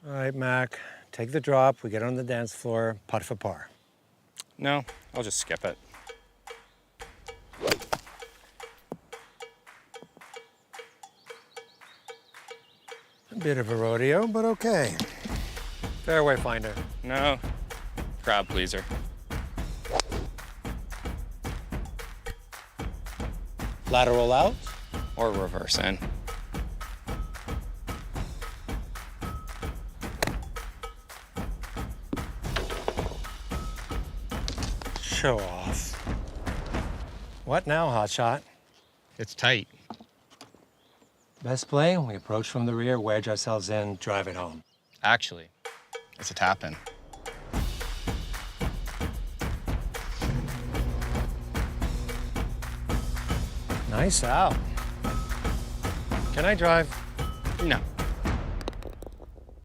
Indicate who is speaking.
Speaker 1: All right, Mac, take the drop. We get on the dance floor, putt for par.
Speaker 2: No, I'll just skip it.
Speaker 1: A bit of a rodeo, but okay. Fairway finder.
Speaker 2: No, crowd pleaser.
Speaker 1: Lateral out.
Speaker 2: Or reverse in.
Speaker 1: Show off. What now, hotshot?
Speaker 2: It's tight.
Speaker 1: Best play, we approach from the rear, wedge ourselves in, drive it home.
Speaker 2: Actually, it's a tap-in.
Speaker 1: Nice out. Can I drive?
Speaker 2: No.